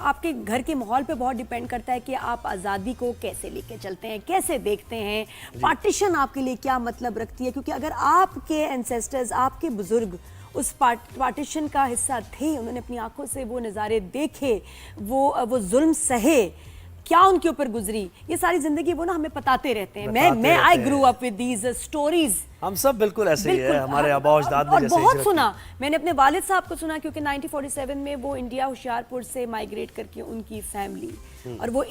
آپ کے گھر کے ماحول پہ بہت ڈیپینڈ کرتا ہے کہ آپ آزادی کو کیسے لے کے چلتے ہیں, کیسے دیکھتے ہیں. پارٹیشن آپ کے لیے کیا مطلب رکھتی ہے, کیونکہ اگر آپ کے اینسیسٹرز, آپ کے بزرگ اس پارٹیشن کا حصہ تھے, انہوں نے اپنی آنکھوں سے وہ نظارے دیکھے, وہ ظلم سہے, کیا ان کے اوپر گزری, یہ ساری زندگی وہ نا ہمیں بتاتے رہتے ہیں. میں آئی گرو اپ ود دیز اسٹوریز. ہم سب بالکل ایسے ہی ہیں, ہمارے آبا و اجداد نے جیسے بہت سنا, میں نے اپنے والد صاحب کو سنا, کیونکہ 1947 میں وہ انڈیا ہوشیارپور سے مائیگریٹ کر کے ان کی فیملی, اور وہ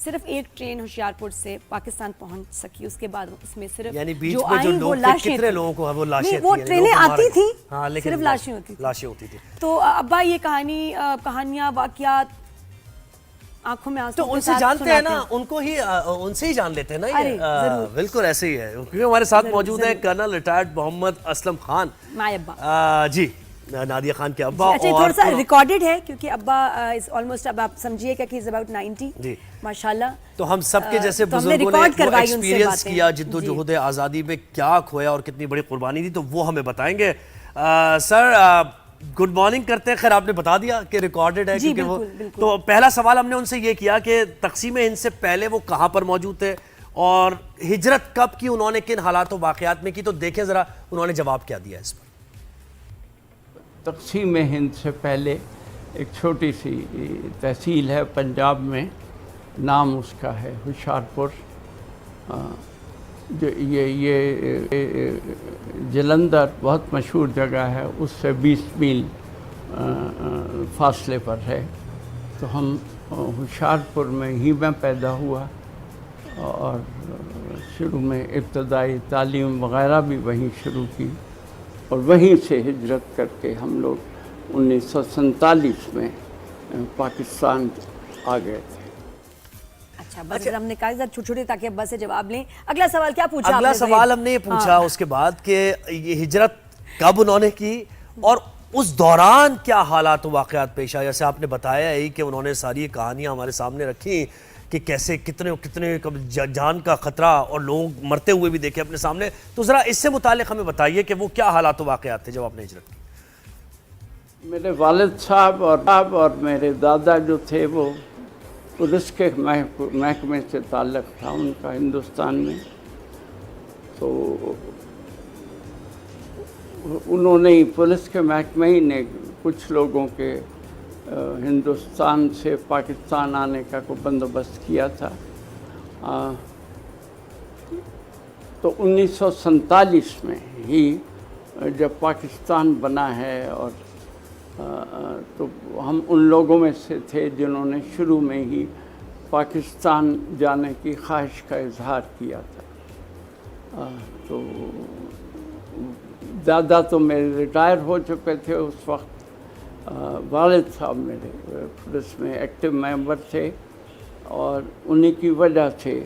صرف ایک ٹرین ہوشیارپور سے پاکستان پہنچ سکی, اس کے بعد اس میں صرف یعنی بیچ میں جو لوگ تھے, کتنے لوگوں کو وہ لاشیں تھیں, وہ ٹرینیں آتی تھیں, صرف لاشیں ہوتی تھی. تو ابا یہ کہانیاں, واقعات آنکھوں میں تو ان سے جانتے ہیں نا, ان سے ہی جان لیتے ہیں نا یہ. بالکل ایسے ہی ہے, کیونکہ ہمارے ساتھ موجود ہے کرنل ریٹائرڈ محمد اسلم خان, جی نادیہ خان کے ابا. تھوڑا سا ریکارڈڈ ہے کیونکہ ابا آلموسٹ, اب آپ سمجھیے کہ he's about 90 ماشاءاللہ. تو ہم سب کے جیسے بزرگوں نے وہ ایکسپیرینس کیا, جد و جہد آزادی میں کیا کھویا اور کتنی بڑی قربانی دی, تو وہ ہمیں بتائیں گے. سر گڈ مارننگ کرتے ہیں. خیر آپ نے بتا دیا کہ ریکارڈڈ ہے, کیونکہ وہ تو پہلا سوال ہم نے ان سے یہ کیا کہ تقسیم ہند سے پہلے وہ کہاں پر موجود تھے اور ہجرت کب کی انہوں نے, کن حالات و واقعات میں کی, تو دیکھیں ذرا انہوں نے جواب کیا دیا اس پر. تقسیم ہند سے پہلے ایک چھوٹی سی تحصیل ہے پنجاب میں, نام اس کا ہے ہوشیارپور. جو یہ جلندر بہت مشہور جگہ ہے, اس سے 20 میل فاصلے پر ہے. تو ہم ہوشیارپور میں ہی میں پیدا ہوا, اور شروع میں ابتدائی تعلیم وغیرہ بھی وہیں شروع کی, اور وہیں سے ہجرت کر کے ہم لوگ 1947 میں پاکستان آ گئے تھے. اچھا بس ہم نے کہا چھوٹے چھوٹے تاکہ اب بس سے جواب لیں. اگلا سوال کیا پوچھا؟ اگلا سوال ہم نے یہ پوچھا اس کے بعد کہ یہ ہجرت کب انہوں نے کی اور اس دوران کیا حالات و واقعات پیش آئے. جیسے آپ نے بتایا ہی کہ انہوں نے ساری کہانیاں ہمارے سامنے رکھی کہ کیسے کتنے جان کا خطرہ اور لوگ مرتے ہوئے بھی دیکھے اپنے سامنے. تو ذرا اس سے متعلق ہمیں بتائیے کہ وہ کیا حالات و واقعات تھے جب آپ نے ہجرت کی. میرے والد صاحب اور میرے دادا جو تھے وہ پولیس کے محکمے سے تعلق تھا ان کا ہندوستان میں. تو انہوں نے پولیس کے محکمے ہی نے کچھ لوگوں کے ہندوستان سے پاکستان آنے کا کوئی بندوبست کیا تھا. تو 1947 میں ہی جب پاکستان بنا ہے, اور تو ہم ان لوگوں میں سے تھے جنہوں نے شروع میں ہی پاکستان جانے کی خواہش کا اظہار کیا تھا. تو دادا تو میرے ریٹائر ہو چکے تھے اس وقت, والد صاحب میرے پولیس میں ایکٹیو ممبر تھے, اور انہی کی وجہ سے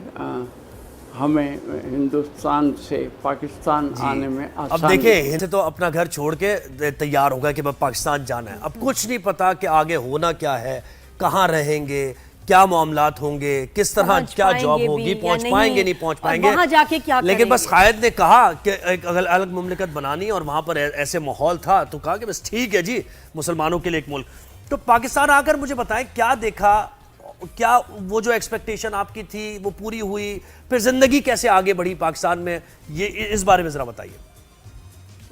ہمیں ہندوستان سے پاکستان آنے میں آسانی. اب دیکھیں ہند سے تو اپنا گھر چھوڑ کے تیار ہو گیا کہ پاکستان جانا ہے. اب کچھ نہیں پتا کہ آگے ہونا کیا ہے, کہاں رہیں گے, کیا معاملات ہوں گے, کس طرح کیا جاب ہوگی, پہنچ پائیں گے نہیں پہنچ پائیں گے. لیکن بس قائد نے کہا کہ ایک الگ مملکت بنانی, اور وہاں پر ایسے ماحول تھا تو کہا کہ بس ٹھیک ہے جی, مسلمانوں کے لیے ایک ملک. تو پاکستان آ کر مجھے بتائیں کیا دیکھا, کیا وہ جو ایکسپیکٹیشن آپ کی تھی وہ پوری ہوئی, پھر زندگی کیسے آگے بڑھی پاکستان میں, یہ اس بارے میں ذرا بتائیے.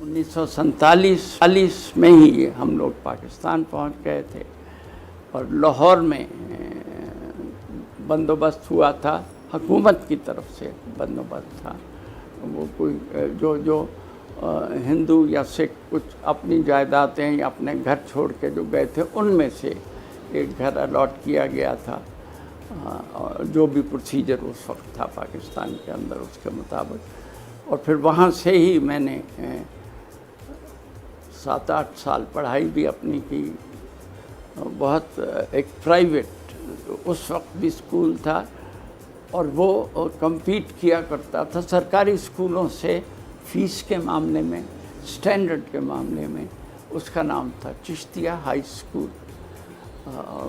1947 میں ہی ہم لوگ پاکستان پہنچ گئے تھے, اور لاہور میں بندوبست ہوا تھا, حکومت کی طرف سے بندوبست تھا. وہ کوئی جو ہندو یا سکھ کچھ اپنی جائیدادیں یا اپنے گھر چھوڑ کے جو گئے تھے ان میں سے ایک گھر الاٹ کیا گیا تھا, جو بھی پروسیجر اس وقت تھا پاکستان کے اندر اس کے مطابق. اور پھر وہاں سے ہی میں نے 7-8 سال پڑھائی بھی اپنی کی. بہت ایک پرائیویٹ اس وقت بھی اسکول تھا, اور وہ کمپیٹ کیا کرتا تھا سرکاری اسکولوں سے فیس کے معاملے میں, اسٹینڈرڈ کے معاملے میں. اس کا نام تھا چشتیہ ہائی اسکول.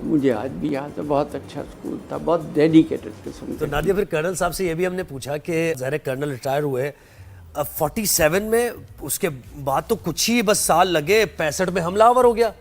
مجھے آج بھی یاد ہے, بہت اچھا اسکول تھا, بہت ڈیڈیکیٹڈ قسم. تو نادیہ پھر کرنل صاحب سے یہ بھی ہم نے پوچھا کہ ظاہر کرنل ریٹائر ہوئے 47 میں, اس کے بعد تو کچھ ہی بس سال لگے 65 میں حملہ آور ہو گیا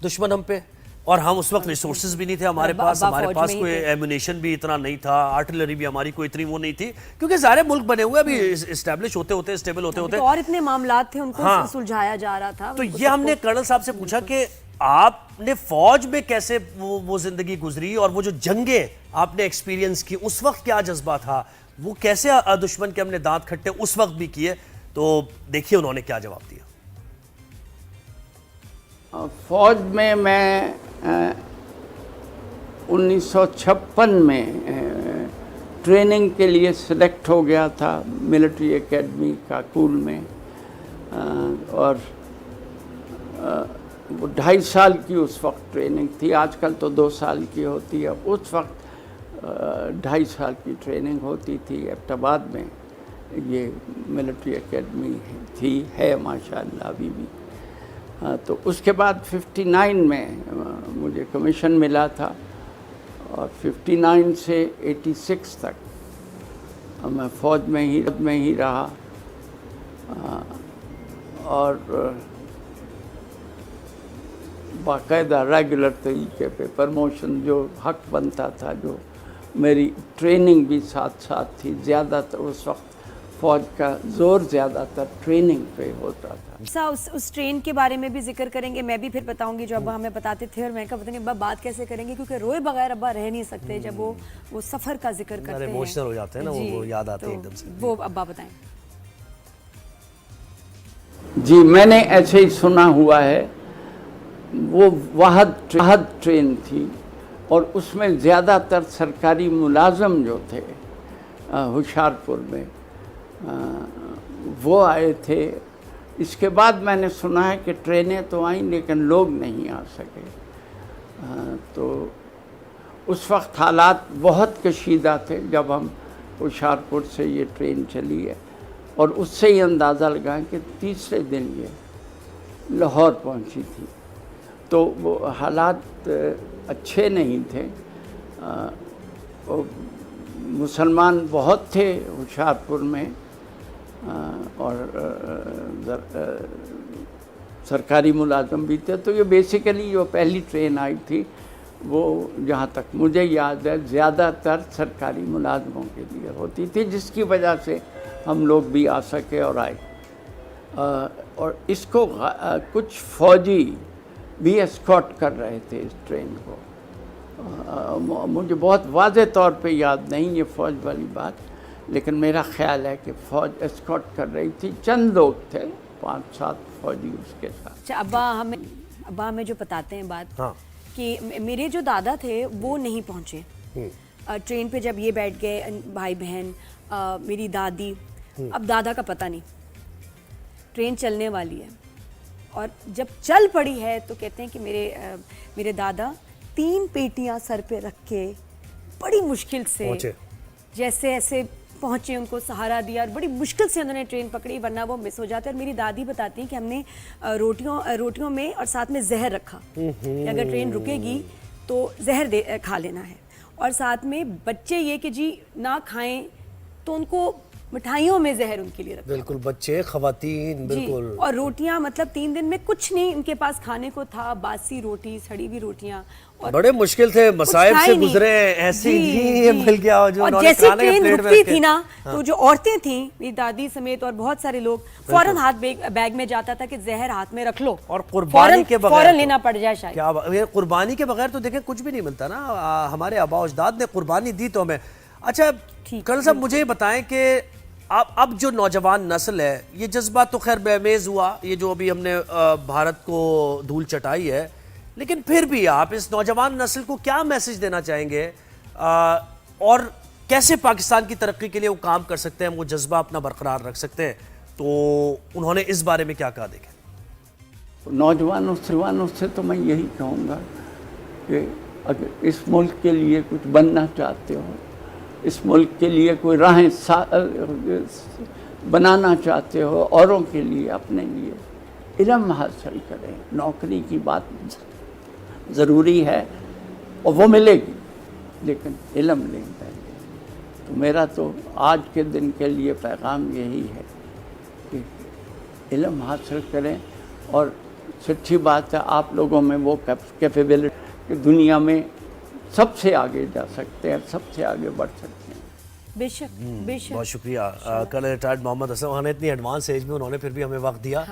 دشمن ہم پہ. اور ہم اس وقت ریسورسز بھی نہیں تھے ہمارے پاس، ہمارے پاس کوئی ایمونیشن بھی اتنا نہیں تھا، آرٹلری بھی ہماری کوئی اتنی وہ نہیں تھی، کیونکہ سارے ملک بنے ہوئے ابھی اسٹیبلش ہوتے ہوتے اسٹیبل ہوتے ہوتے اور اتنے معاملات تھے ان کو سلجھایا جا رہا تھا. تو یہ ہم نے کرنل صاحب سے پوچھا کہ آپ نے فوج میں کیسے وہ زندگی گزری، اور وہ جو جنگیں آپ نے ایکسپیرینس کی اس وقت کیا جذبہ تھا، وہ کیسے دشمن کے ہم نے دانت کھٹے اس وقت بھی کیے، تو دیکھیے انہوں نے کیا جواب دیا. فوج میں 1956 میں ٹریننگ کے لیے سلیکٹ ہو گیا تھا ملٹری اکیڈمی کاکول میں، اور وہ 2.5 سال کی اس وقت ٹریننگ تھی. آج کل تو 2 سال کی ہوتی ہے، اس وقت 2.5 سال کی ٹریننگ ہوتی تھی. ایبٹ آباد میں یہ ملٹری اکیڈمی تھی، ہے ماشاءاللہ ابھی بھی. تو اس کے بعد 59 میں مجھے کمیشن ملا تھا، اور 59 سے 86 تک میں فوج میں ہی رہا، اور باقاعدہ ریگولر طریقے پہ پرموشن جو حق بنتا تھا، جو میری ٹریننگ بھی ساتھ ساتھ تھی. زیادہ تر اس وقت فوج کا زور زیادہ تر ٹریننگ پہ ہوتا تھا. اس ٹرین کے بارے میں بھی ذکر کریں گے، میں بھی پھر بتاؤں گی جو ابا ہمیں بتاتے تھے، اور میں کہا پتہ نہیں ابا بات کیسے کریں گے، کیونکہ روئے بغیر ابا رہ نہیں سکتے جب وہ سفر کا ذکر کرتے ہیں. ایموشنل ہو جاتے ہیں نا، وہ یاد آتے ہیں ایک دم سے. وہ ابا بتائیں. جی میں نے ایسے ہی سنا ہوا ہے. وہ واحد ٹرین تھی، اور اس میں زیادہ تر سرکاری ملازم جو تھے ہوشیارپور میں وہ آئے تھے. اس کے بعد میں نے سنا ہے کہ ٹرینیں تو آئیں لیکن لوگ نہیں آ سکے. تو اس وقت حالات بہت کشیدہ تھے جب ہم ہوشیارپور سے یہ ٹرین چلی ہے، اور اس سے ہی اندازہ لگائیں کہ تیسرے دن یہ لاہور پہنچی تھی. تو وہ حالات اچھے نہیں تھے. مسلمان بہت تھے ہوشیارپور میں، اور سرکاری ملازم بھی تھے. تو یہ بیسیکلی جو پہلی ٹرین آئی تھی وہ جہاں تک مجھے یاد ہے زیادہ تر سرکاری ملازموں کے لیے ہوتی تھی، جس کی وجہ سے ہم لوگ بھی آ سکے اور آئے. اور اس کو کچھ فوجی بھی اسکارٹ کر رہے تھے اس ٹرین کو. مجھے بہت واضح طور پہ یاد نہیں یہ فوج والی بات، لیکن میرا خیال ہے کہ فوج اسکارٹ کر رہی تھی. چند لوگ تھے، 5-7 فوجی اس کے ساتھ. اچھا ابا ہمیں جو بتاتے ہیں بات کہ میرے جو دادا تھے وہ نہیں پہنچے ٹرین پہ. جب یہ بیٹھ گئے بھائی بہن، میری دادی، اب دادا کا پتہ نہیں. ٹرین چلنے والی ہے، اور جب چل پڑی ہے تو کہتے ہیں کہ میرے دادا 3 پیٹیاں سر پہ رکھ کے بڑی مشکل سے جیسے ایسے پہنچے، ان کو سہارا دیا، اور بڑی مشکل سے انہوں نے ٹرین پکڑی، ورنہ وہ مس ہو جاتے. اور میری دادی بتاتی ہیں کہ ہم نے روٹیوں میں اور ساتھ میں زہر رکھا کہ اگر ٹرین رکے گی تو زہر کھا لینا ہے. اور ساتھ میں بچے یہ کہ جی نہ کھائیں تو ان کو مٹھائیوں میں زہر ان کے لیے رکھا. بالکل، بچے، خواتین، بالکل. اور روٹیاں مطلب 3 دن میں کچھ نہیں ان کے پاس کھانے کو تھا، باسی روٹی، سڑی ہوئی روٹیاں. بڑے مشکل تھے، مصائب سے گزرے ہیں. ایسے ہی مل گیا جو انہوں نے کھانے کے پلیٹ رکتی تھی نا، تو جو عورتیں تھیں میری دادی سمیت اور بہت سارے لوگ، فوراً ہاتھ بیگ میں جاتا تھا کہ زہر ہاتھ میں رکھ لو، اور قربانی کے بغیر فوراً لینا پڑ جائے شاید. کیا قربانی کے بغیر تو دیکھیں کچھ بھی نہیں ملتا نا. ہمارے آبا و اجداد نے قربانی دی تو ہمیں. اچھا کرنل صاحب مجھے یہ بتائیں کہ اب جو نوجوان نسل ہے، یہ جذبہ تو خیر بے میز ہوا، یہ جو ابھی ہم نے بھارت کو دھول چٹائی ہے، لیکن پھر بھی آپ اس نوجوان نسل کو کیا میسج دینا چاہیں گے، اور کیسے پاکستان کی ترقی کے لیے وہ کام کر سکتے ہیں، وہ جذبہ اپنا برقرار رکھ سکتے ہیں؟ تو انہوں نے اس بارے میں کیا کہا؟ دیکھیں نوجوانوں سے تو میں یہی کہوں گا کہ اگر اس ملک کے لیے کچھ بننا چاہتے ہو، اس ملک کے لیے کوئی راہیں بنانا چاہتے ہو، اوروں کے لیے، اپنے لیے، علم حاصل کریں. نوکری کی بات ضروری ہے اور وہ ملے گی، لیکن علم لیں پہلے. تو میرا تو آج کے دن کے لیے پیغام یہی ہے کہ علم حاصل کریں. اور سچی بات ہے آپ لوگوں میں وہ کہ دنیا میں سب سے آگے جا سکتے ہیں, سب سے آگے بڑھ سکتے ہیں. بے شک بہت شکریہ. کل ریٹائرڈ محمد اسلم خان نے اتنی ایڈوانس ایج میں انہوں نے پھر بھی ہمیں وقت دیا.